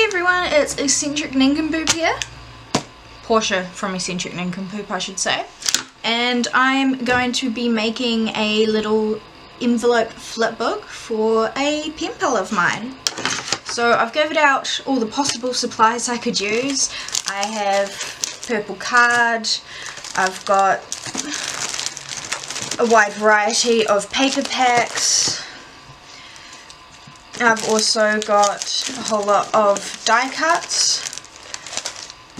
everyone, it's Eccentric Nincompoop here. Portia from Eccentric Nincompoop, I should say. And I'm going to be making a little envelope flipbook for a pen pal of mine. So I've given out all the possible supplies I could use. I have purple card, I've got a wide variety of paper packs, I've also got a whole lot of die cuts,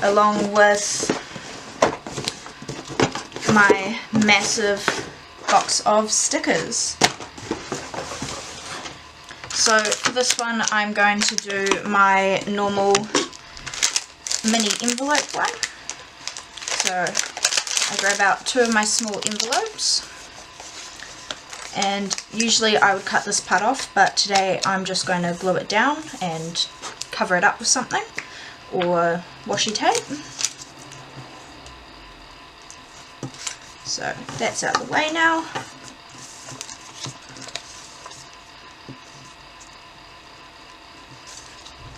along with my massive box of stickers. So for this one I'm going to do my normal mini envelope one. So I grab out two of my small envelopes, and usually I would cut this part off, but today I'm just going to glue it down and cover it up with something, or washi tape. So that's out of the way now.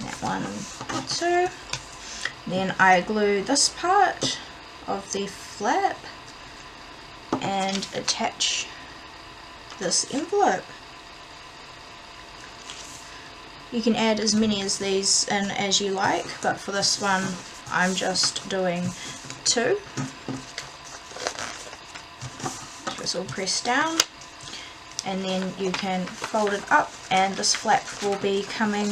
That one, two. Then I glue this part of the flap and attach this envelope. You can add as many as these in as you like, but for this one I'm just doing two. So it's all pressed down, and then you can fold it up and this flap will be coming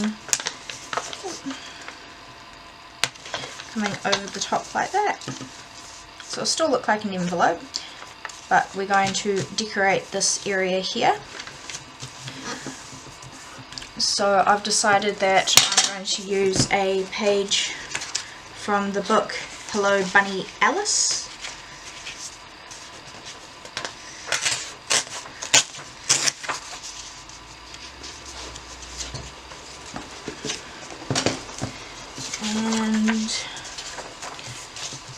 over the top like that. So it'll still look like an envelope, but we're going to decorate this area here. So I've decided that I'm going to use a page from the book Hello Bunny Alice. And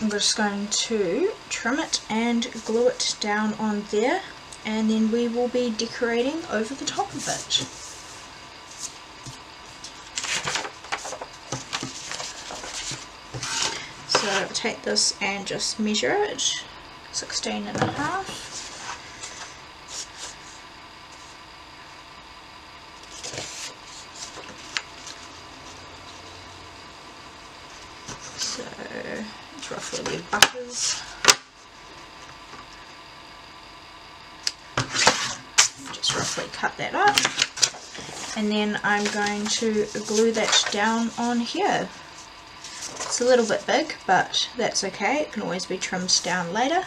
I'm just going to trim it and glue it down on there, and then we will be decorating over the top of it. So take this and just measure it, 16.5. So it's roughly the buttons. Just roughly cut that up, and then I'm going to glue that down on here. It's a little bit big, but that's okay, it can always be trimmed down later.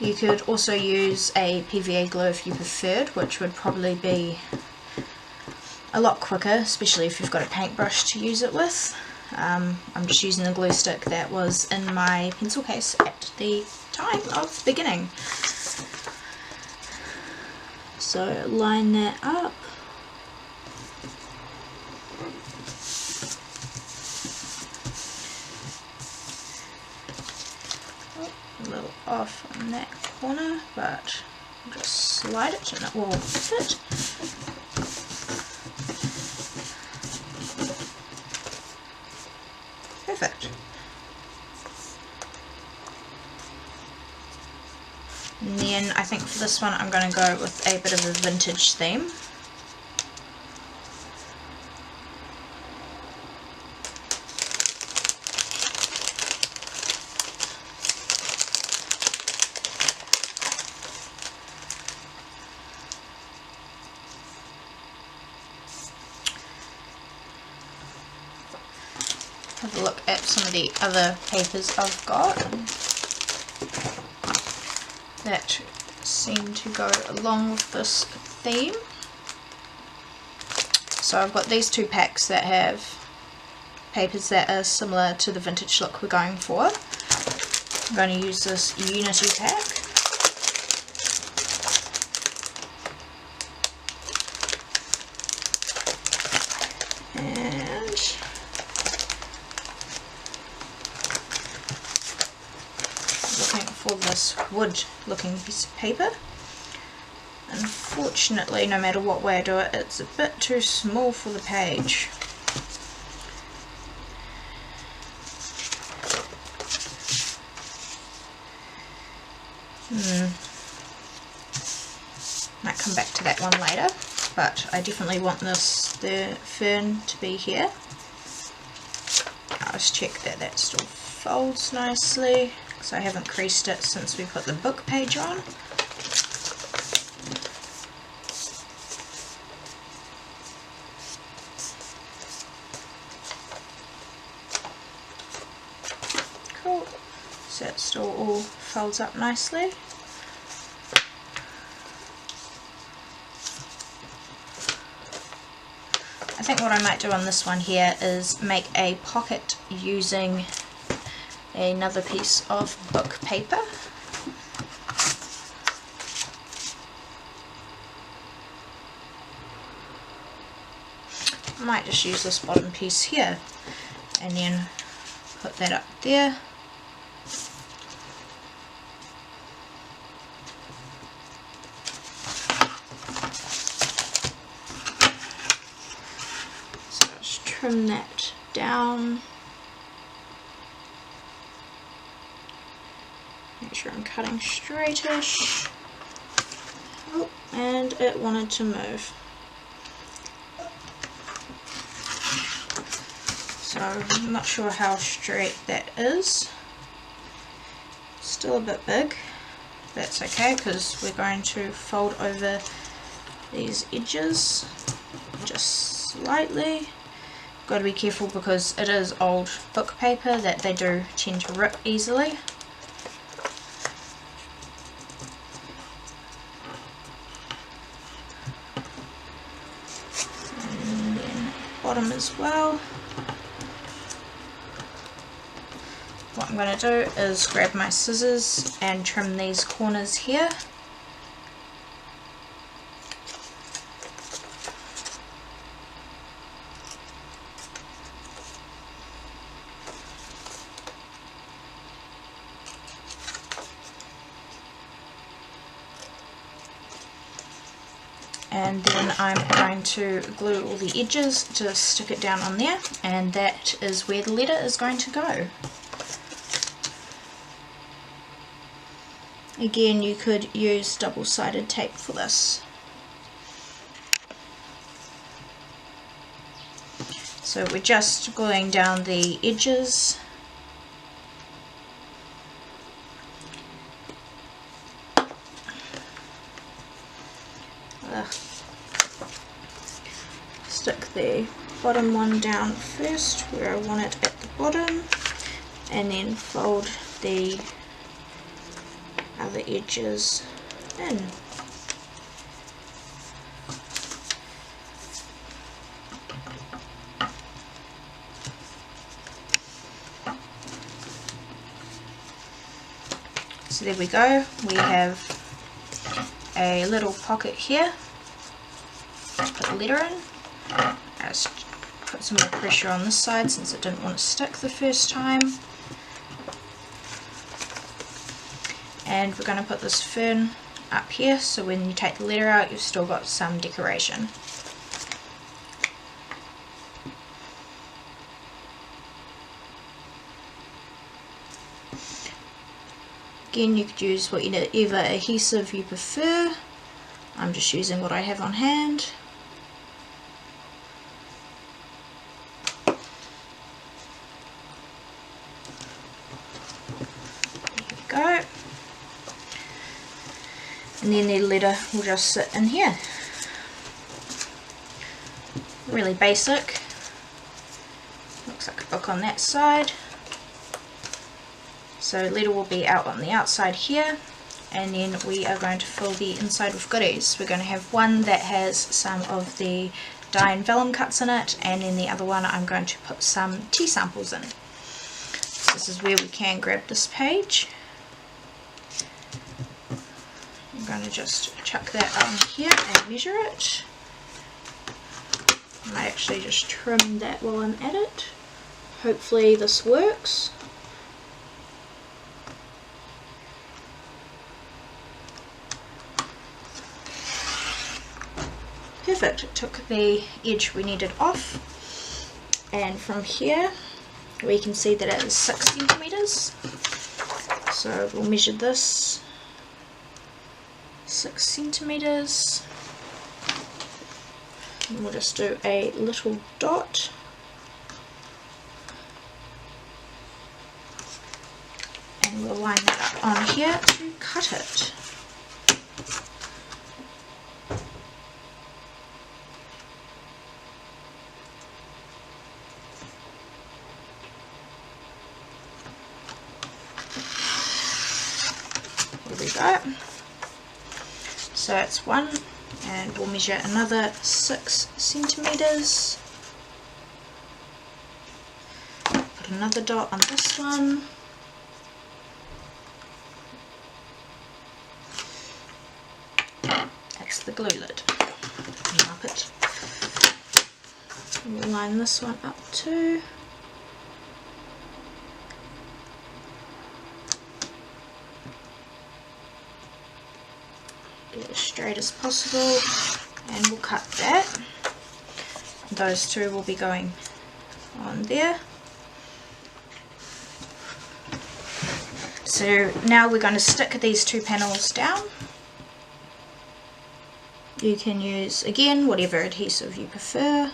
You could also use a PVA glue if you preferred, which would probably be a lot quicker, especially if you've got a paintbrush to use it with. I'm just using the glue stick that was in my pencil case at the time of beginning. So line that up. A little off on that corner, but I'll just slide it and it will fit. Perfect. And then I think for this one I'm going to go with a bit of a vintage theme. Have a look at some of the other papers I've got that seem to go along with this theme. So I've got these two packs that have papers that are similar to the vintage look we're going for. I'm going to use this Unity pack. looking for this wood looking piece of paper. Unfortunately, no matter what way I do it, it's a bit too small for the page. Might come back to that one later, but I definitely want the fern to be here. I'll just check that that still folds nicely, because I haven't creased it since we put the book page on. Cool, so it still all folds up nicely. I think what I might do on this one here is make a pocket using another piece of book paper. I might just use this bottom piece here and then put that up there. Trim that down. Make sure I'm cutting straightish. Oh, and it wanted to move. So I'm not sure how straight that is. Still a bit big. That's okay, because we're going to fold over these edges just slightly. Got to be careful because it is old book paper that they do tend to rip easily. And then bottom as well. What I'm going to do is grab my scissors and trim these corners here. And then I'm going to glue all the edges to stick it down on there, and that is where the letter is going to go. Again, you could use double-sided tape for this. So we're just gluing down the edges. Stick the bottom one down first where I want it at the bottom, and then fold the other edges in. So there we go, we have a little pocket here. Put the letter in. Just put some more pressure on this side since it didn't want to stick the first time. And we're going to put this fern up here, so when you take the letter out you've still got some decoration. Again, you could use whatever adhesive you prefer. I'm just using what I have on hand. Go, and then the letter will just sit in here. Really basic. Looks like a book on that side. So letter will be out on the outside here, and then we are going to fill the inside with goodies. We're going to have one that has some of the die and vellum cuts in it, and then the other one I'm going to put some tea samples in. So this is where we can grab this page. I'm going to just chuck that on here and measure it. I might actually just trim that while I'm at it. Hopefully this works. perfect. It took the edge we needed off, and from here we can see that it is 6 centimeters. So we'll measure this, 6 centimeters, and we'll just do a little dot. And we'll line that up on here to cut it. There we go. So it's 1, and we'll measure another 6 centimeters. Put another dot on this one. That's the glue lid. Up it. We'll line this one up too. Get it as straight as possible, and we'll cut that. Those two will be going on there. So now we're going to stick these 2 panels down. You can use, again, whatever adhesive you prefer.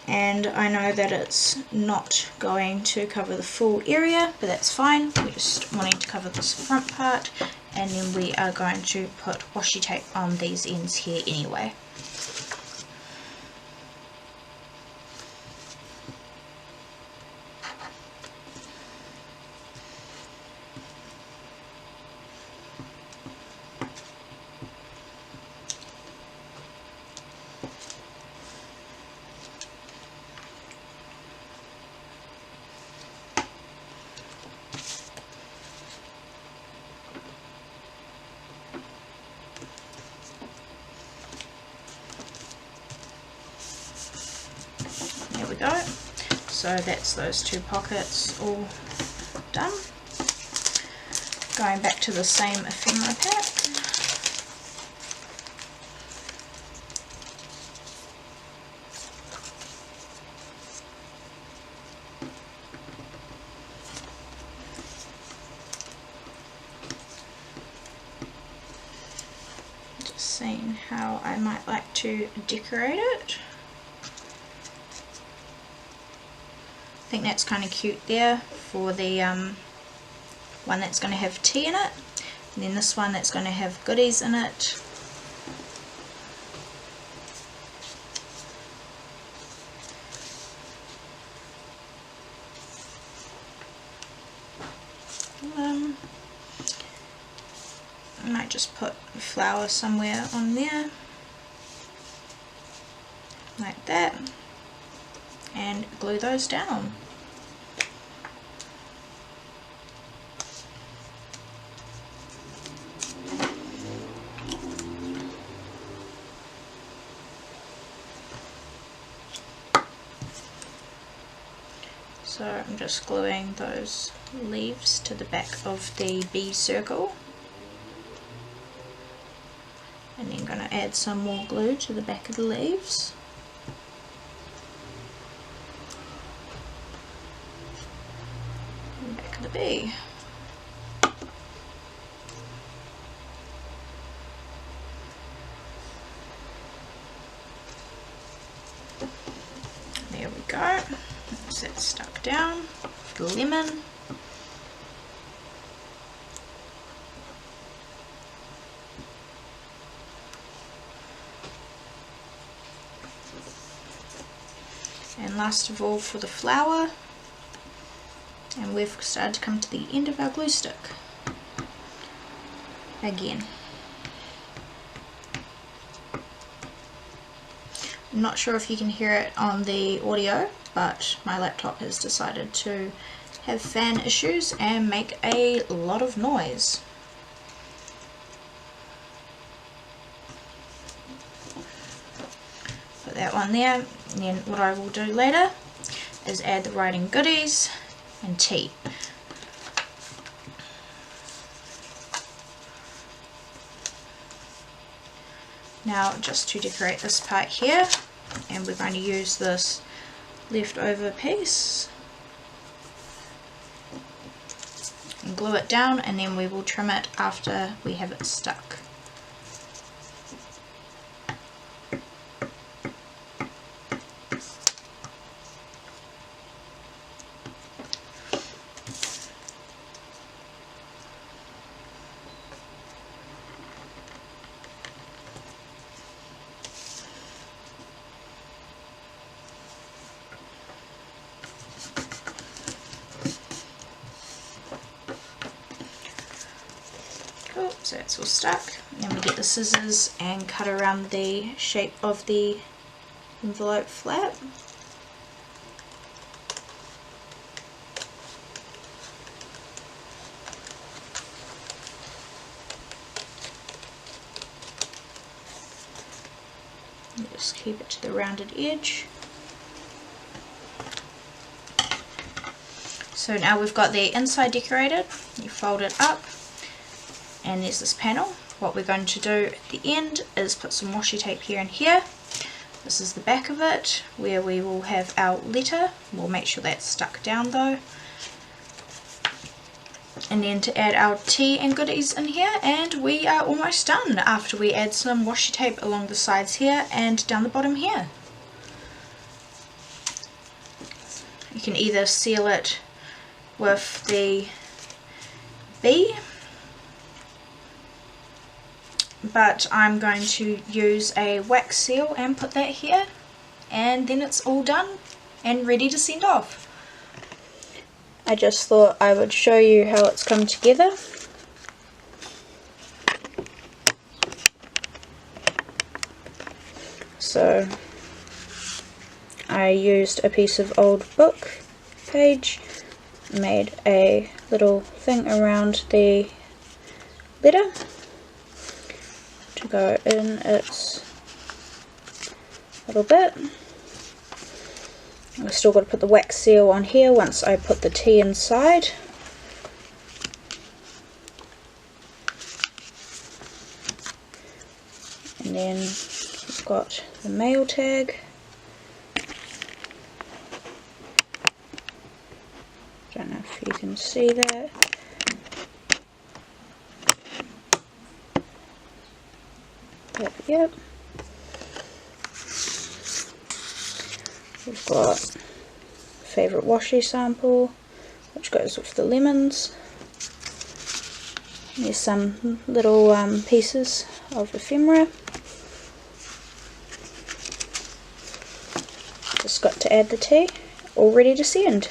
And I know that it's not going to cover the full area, but that's fine. We're just wanting to cover this front part, and then we are going to put washi tape on these ends here anyway. Go. So that's those 2 pockets all done. Going back to the same ephemera pack. Just seeing how I might like to decorate it. I think that's kind of cute there for the one that's going to have tea in it, and then this one that's going to have goodies in it. I might just put a flower somewhere on there, like that, and glue those down. So I'm just gluing those leaves to the back of the bee circle, and then going to add some more glue to the back of the leaves. And back of the bee. There we go. That's it stuck down. The lemon. And last of all for the flower, and we've started to come to the end of our glue stick again. I'm not sure if you can hear it on the audio, but my laptop has decided to have fan issues and make a lot of noise. Put that one there. And then what I will do later is add the writing goodies and tea. Now just to decorate this part here, and we're going to use this leftover piece and glue it down, and then we will trim it after we have it stuck. Cool, so it's all stuck. And then we get the scissors and cut around the shape of the envelope flap. And just keep it to the rounded edge. So now we've got the inside decorated. You fold it up, and there's this panel. What we're going to do at the end is put some washi tape here and here. This is the back of it, where we will have our letter. We'll make sure that's stuck down though. And then to add our tea and goodies in here, and we are almost done after we add some washi tape along the sides here and down the bottom here. You can either seal it with the bee, but I'm going to use a wax seal and put that here, and then it's all done and ready to send off. I just thought I would show you how it's come together. So I used a piece of old book page, made a little thing around the letter to go in its little bit. I've still got to put the wax seal on here once I put the tea inside. And then we've got the mail tag. Don't know if you can see that. Yep. We've got favourite washi sample, which goes with the lemons. There's some little pieces of ephemera. Just got to add the tea, all ready to send.